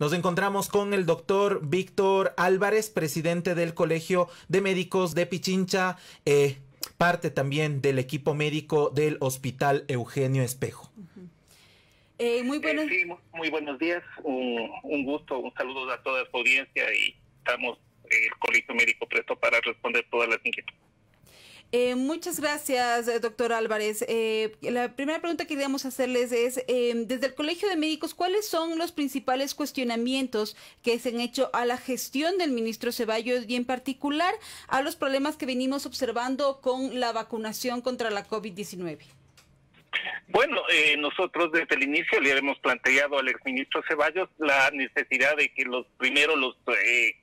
Nos encontramos con el doctor Víctor Álvarez, presidente del Colegio de Médicos de Pichincha, parte también del equipo médico del Hospital Eugenio Espejo. Muy buenos... Sí, muy buenos días, un gusto, un saludo a toda su audiencia y estamos, el Colegio Médico presto para responder todas las inquietudes. Muchas gracias, doctor Álvarez. La primera pregunta que queríamos hacerles es, desde el Colegio de Médicos, ¿cuáles son los principales cuestionamientos que se han hecho a la gestión del ministro Ceballos y en particular a los problemas que venimos observando con la vacunación contra la COVID-19? Bueno, nosotros desde el inicio le hemos planteado al exministro Ceballos la necesidad de que los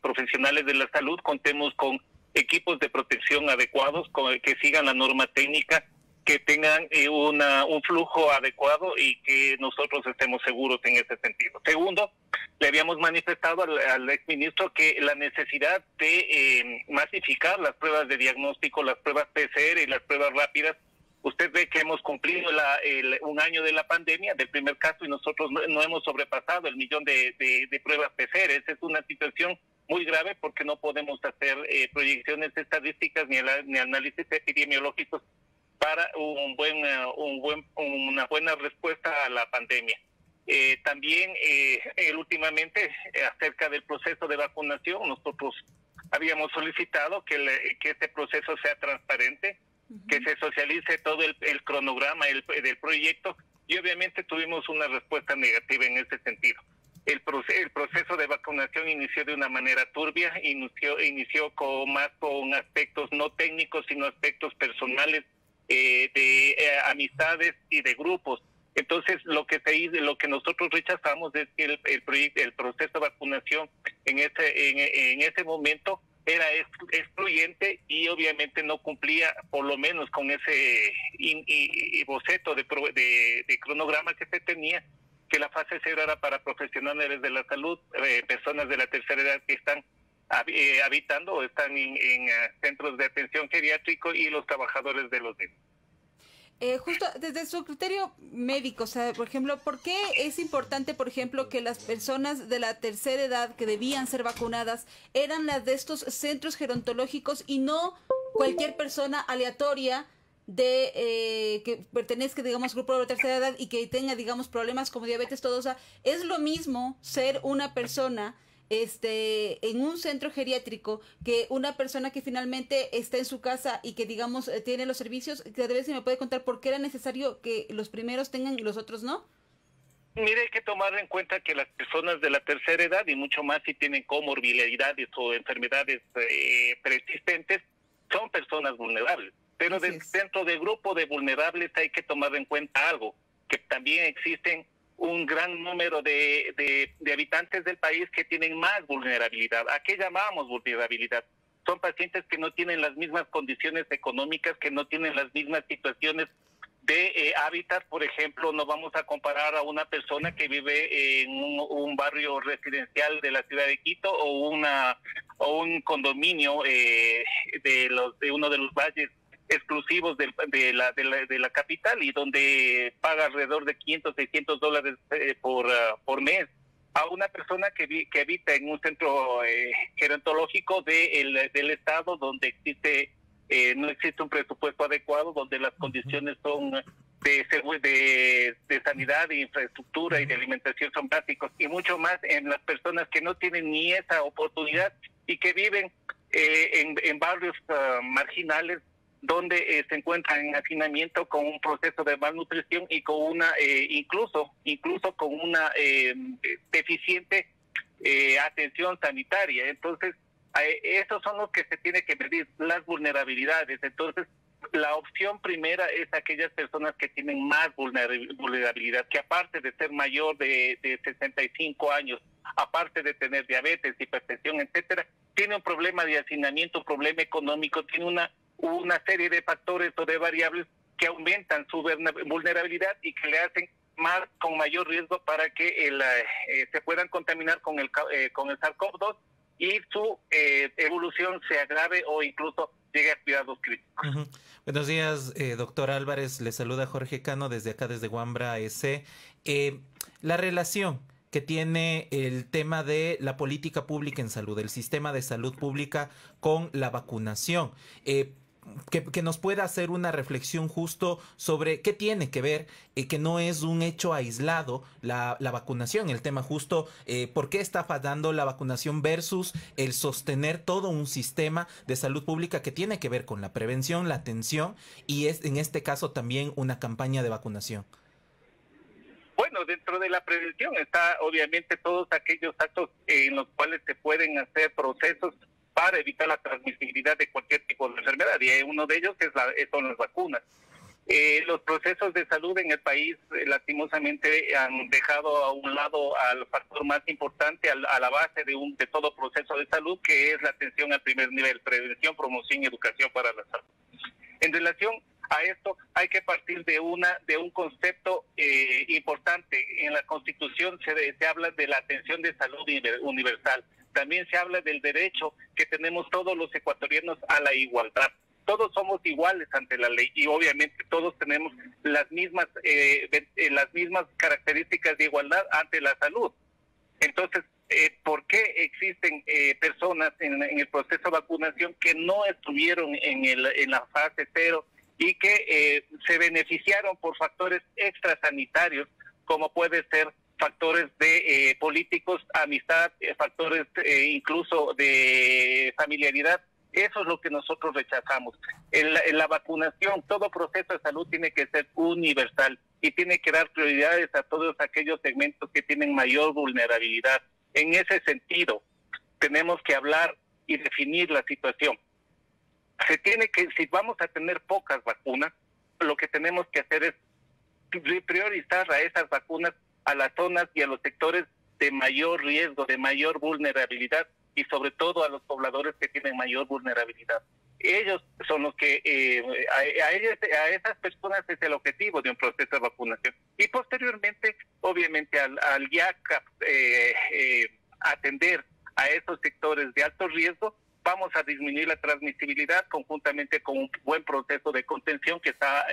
profesionales de la salud contemos con equipos de protección adecuados, que sigan la norma técnica, que tengan un flujo adecuado y que nosotros estemos seguros en ese sentido. Segundo, le habíamos manifestado al exministro que la necesidad de masificar las pruebas de diagnóstico, las pruebas PCR y las pruebas rápidas. Usted ve que hemos cumplido un año de la pandemia, del primer caso, y nosotros no hemos sobrepasado el 1.000.000 de pruebas PCR. Esa es una situación muy grave porque no podemos hacer proyecciones estadísticas ni análisis epidemiológicos para una buena respuesta a la pandemia. También últimamente acerca del proceso de vacunación, nosotros habíamos solicitado que este proceso sea transparente, que se socialice todo el cronograma del proyecto, y obviamente tuvimos una respuesta negativa en ese sentido. El proceso de vacunación inició de una manera turbia, inició con aspectos no técnicos, sino aspectos personales, de amistades y de grupos. Entonces, lo que nosotros rechazamos es que el proceso de vacunación en ese momento era excluyente y obviamente no cumplía, por lo menos con ese boceto de cronograma que se tenía, que la fase 0 era para profesionales de la salud, personas de la tercera edad que están habitando o están en centros de atención geriátrico y los trabajadores de los niños. Justo desde su criterio médico, o sea, por ejemplo, ¿por qué es importante, por ejemplo, que las personas de la tercera edad que debían ser vacunadas eran las de estos centros gerontológicos y no cualquier persona aleatoria que pertenezca, digamos, grupo de la tercera edad y que tenga, digamos, problemas como diabetes, todo? O sea, es lo mismo ser una persona en un centro geriátrico que una persona que finalmente está en su casa y que, digamos, tiene los servicios. Que a veces me puede contar por qué era necesario que los primeros tengan y los otros no. Mire, hay que tomar en cuenta que las personas de la tercera edad, y mucho más si tienen comorbilidades o enfermedades persistentes, son personas vulnerables. Pero dentro del grupo de vulnerables hay que tomar en cuenta algo, que también existen un gran número de habitantes del país que tienen más vulnerabilidad. ¿A qué llamamos vulnerabilidad? Son pacientes que no tienen las mismas condiciones económicas, que no tienen las mismas situaciones de hábitat. Por ejemplo, no vamos a comparar a una persona que vive en un barrio residencial de la ciudad de Quito o un condominio de uno de los valles exclusivos de la capital y donde paga alrededor de $500, $600 por mes, a una persona que habita en un centro gerontológico del estado donde no existe un presupuesto adecuado, donde las condiciones son de sanidad, de infraestructura y de alimentación son básicos, y mucho más en las personas que no tienen ni esa oportunidad y que viven en barrios marginales, donde se encuentran en hacinamiento con un proceso de malnutrición y con una incluso con una deficiente atención sanitaria. Entonces, esos son los que se tiene que medir, las vulnerabilidades. Entonces, la opción primera es aquellas personas que tienen más vulnerabilidad, que aparte de ser mayor de 65 años, aparte de tener diabetes, hipertensión, etcétera, tiene un problema de hacinamiento, un problema económico, tiene una serie de factores o de variables que aumentan su vulnerabilidad y que le hacen con mayor riesgo para que se puedan contaminar con el SARS-CoV-2 y su evolución se agrave o incluso llegue a cuidados críticos. Buenos días, doctor Álvarez. Le saluda Jorge Cano desde acá, desde Wambra S. La relación que que tiene el tema de la política pública en salud, el sistema de salud pública con la vacunación. Que nos pueda hacer una reflexión justo sobre qué tiene que ver, que no es un hecho aislado la vacunación, el tema justo, por qué está fallando la vacunación versus el sostener todo un sistema de salud pública que tiene que ver con la prevención, la atención y es en este caso también una campaña de vacunación. Bueno, dentro de la prevención está obviamente todos aquellos actos en los cuales se pueden hacer procesos para evitar la transmisibilidad de cualquier tipo de enfermedad, y uno de ellos son las vacunas. Los procesos de salud en el país lastimosamente han dejado a un lado al factor más importante, a la base de todo proceso de salud, que es la atención al primer nivel, prevención, promoción y educación para la salud. En relación a esto hay que partir de un concepto importante. En la Constitución se habla de la atención de salud universal. También se habla del derecho que tenemos todos los ecuatorianos a la igualdad. Todos somos iguales ante la ley y obviamente todos tenemos las mismas características de igualdad ante la salud. Entonces, ¿por qué existen personas en el proceso de vacunación que no estuvieron en la fase 0 y que se beneficiaron por factores extrasanitarios, como puede ser factores de políticos, amistad, factores incluso de familiaridad? Eso es lo que nosotros rechazamos. En la vacunación, todo proceso de salud tiene que ser universal y tiene que dar prioridades a todos aquellos segmentos que tienen mayor vulnerabilidad. En ese sentido, tenemos que hablar y definir la situación. Si vamos a tener pocas vacunas, lo que tenemos que hacer es priorizar a esas vacunas a las zonas y a los sectores de mayor riesgo, de mayor vulnerabilidad y sobre todo a los pobladores que tienen mayor vulnerabilidad. Ellos son los que, a esas personas es el objetivo de un proceso de vacunación. Y posteriormente, obviamente, al ya atender a esos sectores de alto riesgo, vamos a disminuir la transmisibilidad conjuntamente con un buen proceso de contención que está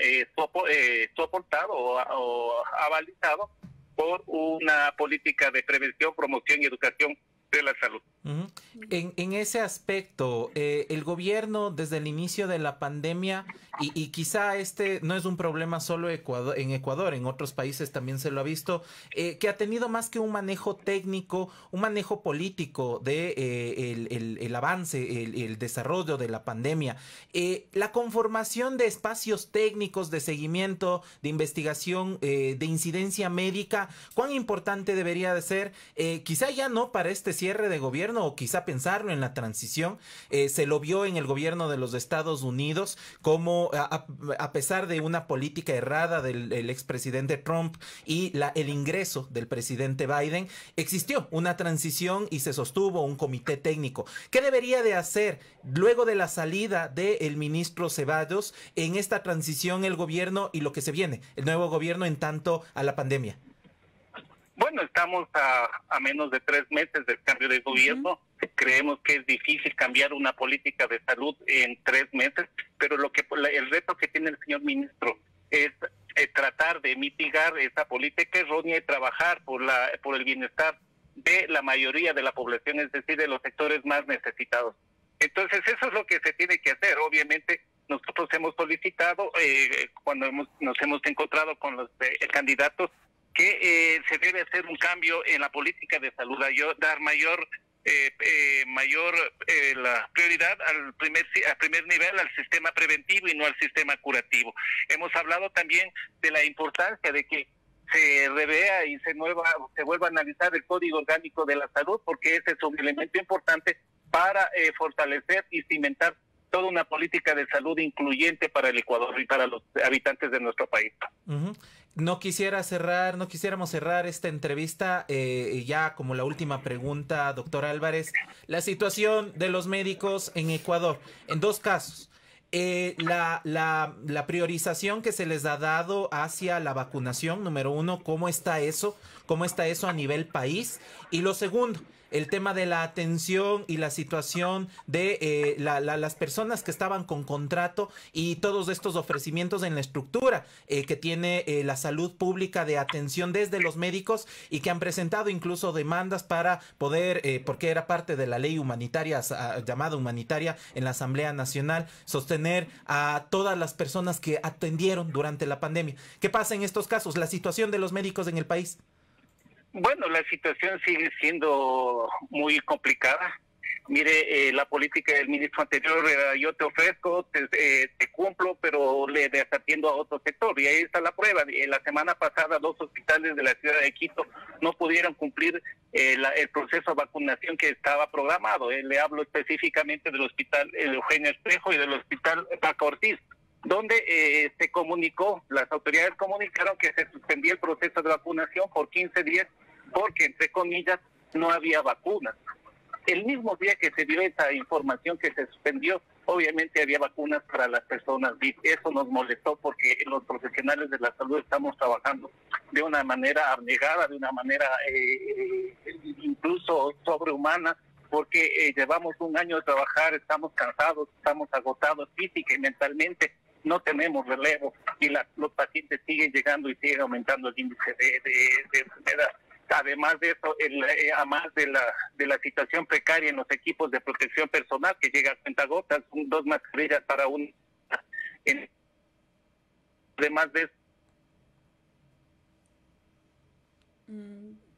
soportado o avalizado por una política de prevención, promoción y educación de la salud. Uh-huh. En ese aspecto, el gobierno desde el inicio de la pandemia, y quizá este no es un problema solo en Ecuador, en otros países también se lo ha visto, que ha tenido más que un manejo técnico, un manejo político de el avance, el desarrollo de la pandemia, la conformación de espacios técnicos de seguimiento, de investigación, de incidencia médica, ¿cuán importante debería de ser? Quizá ya no para este cierre de gobierno, o quizá pensarlo en la transición. Se lo vio en el gobierno de los Estados Unidos, como a pesar de una política errada del expresidente Trump y el ingreso del presidente Biden, existió una transición y se sostuvo un comité técnico. ¿Qué debería de hacer luego de la salida del ministro Ceballos en esta transición el gobierno y lo que se viene, el nuevo gobierno en tanto a la pandemia? Bueno, estamos a menos de 3 meses del cambio de gobierno. Uh-huh. Creemos que es difícil cambiar una política de salud en 3 meses, pero el reto que tiene el señor ministro es tratar de mitigar esa política errónea y trabajar por el bienestar de la mayoría de la población, es decir, de los sectores más necesitados. Entonces, eso es lo que se tiene que hacer. Obviamente, nosotros hemos solicitado, cuando nos hemos encontrado con los candidatos, que se debe hacer un cambio en la política de salud, dar mayor la prioridad al primer nivel, al sistema preventivo y no al sistema curativo. Hemos hablado también de la importancia de que se revea y se vuelva a analizar el Código Orgánico de la Salud, porque ese es un elemento importante para fortalecer y cimentar toda una política de salud incluyente para el Ecuador y para los habitantes de nuestro país. Uh-huh. No quisiéramos cerrar esta entrevista ya como la última pregunta, doctor Álvarez. La situación de los médicos en Ecuador, en 2 casos. La priorización que se les ha dado hacia la vacunación, número 1, ¿cómo está eso? ¿Cómo está eso a nivel país? Y lo segundo, el tema de la atención y la situación de las personas que estaban con contrato y todos estos ofrecimientos en la estructura que tiene la salud pública de atención desde los médicos y que han presentado incluso demandas para poder, porque era parte de la ley humanitaria, llamada humanitaria en la Asamblea Nacional, sostener a todas las personas que atendieron durante la pandemia. ¿Qué pasa en estos casos? La situación de los médicos en el país. Bueno, la situación sigue siendo muy complicada. Mire, la política del ministro anterior era yo te ofrezco, te cumplo, pero le desatiendo a otro sector. Y ahí está la prueba. La semana pasada 2 hospitales de la ciudad de Quito no pudieron cumplir el proceso de vacunación que estaba programado. Le hablo específicamente del hospital Eugenio Espejo y del hospital Paco Ortiz, donde se comunicó, las autoridades comunicaron que se suspendía el proceso de vacunación por 15 días porque, entre comillas, no había vacunas. El mismo día que se dio esa información que se suspendió, obviamente había vacunas para las personas. Y eso nos molestó porque los profesionales de la salud estamos trabajando de una manera abnegada, de una manera incluso sobrehumana, porque llevamos un año de trabajar, estamos cansados, estamos agotados física y mentalmente, no tenemos relevo y los pacientes siguen llegando y sigue aumentando el índice de enfermedad. Además de eso, además de la situación precaria en los equipos de protección personal, que llega a cuentagotas, 2 mascarillas para un... Además de eso...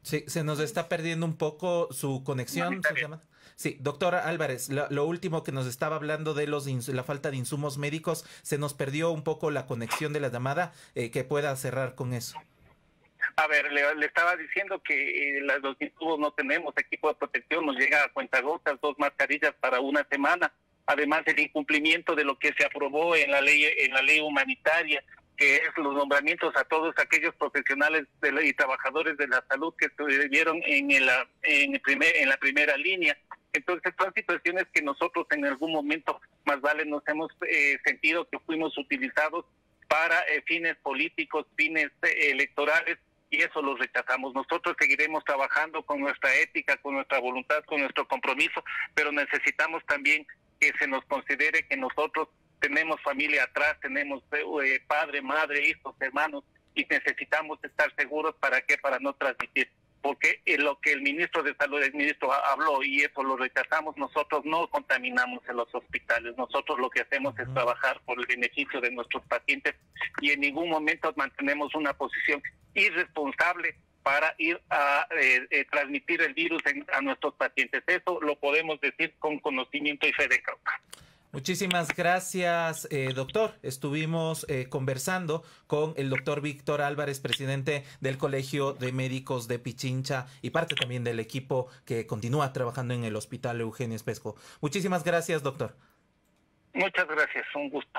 Sí, se nos está perdiendo un poco su conexión. Sí, doctor Álvarez, lo último que nos estaba hablando de la falta de insumos médicos, se nos perdió un poco la conexión de la llamada, que pueda cerrar con eso. A ver, le estaba diciendo que los insumos no tenemos, equipo de protección nos llega a cuentagotas, 2 mascarillas para una semana. Además, el incumplimiento de lo que se aprobó en la ley humanitaria, que es los nombramientos a todos aquellos profesionales y trabajadores de la salud que estuvieron en la primera línea. Entonces, son situaciones que nosotros en algún momento más vale nos hemos sentido que fuimos utilizados para fines políticos, fines electorales, y eso lo rechazamos. Nosotros seguiremos trabajando con nuestra ética, con nuestra voluntad, con nuestro compromiso, pero necesitamos también que se nos considere que nosotros tenemos familia atrás, tenemos padre, madre, hijos, hermanos, y necesitamos estar seguros. ¿Para qué? Para no transmitir. Porque lo que el ministro de Salud, el ministro habló, y eso lo rechazamos, nosotros no contaminamos en los hospitales. Nosotros lo que hacemos es trabajar por el beneficio de nuestros pacientes y en ningún momento mantenemos una posición irresponsable para ir a transmitir el virus a nuestros pacientes. Eso lo podemos decir con conocimiento y fe de causa. Muchísimas gracias, doctor. Estuvimos conversando con el doctor Víctor Álvarez, presidente del Colegio de Médicos de Pichincha y parte también del equipo que continúa trabajando en el Hospital Eugenio Espejo. Muchísimas gracias, doctor. Muchas gracias, un gusto.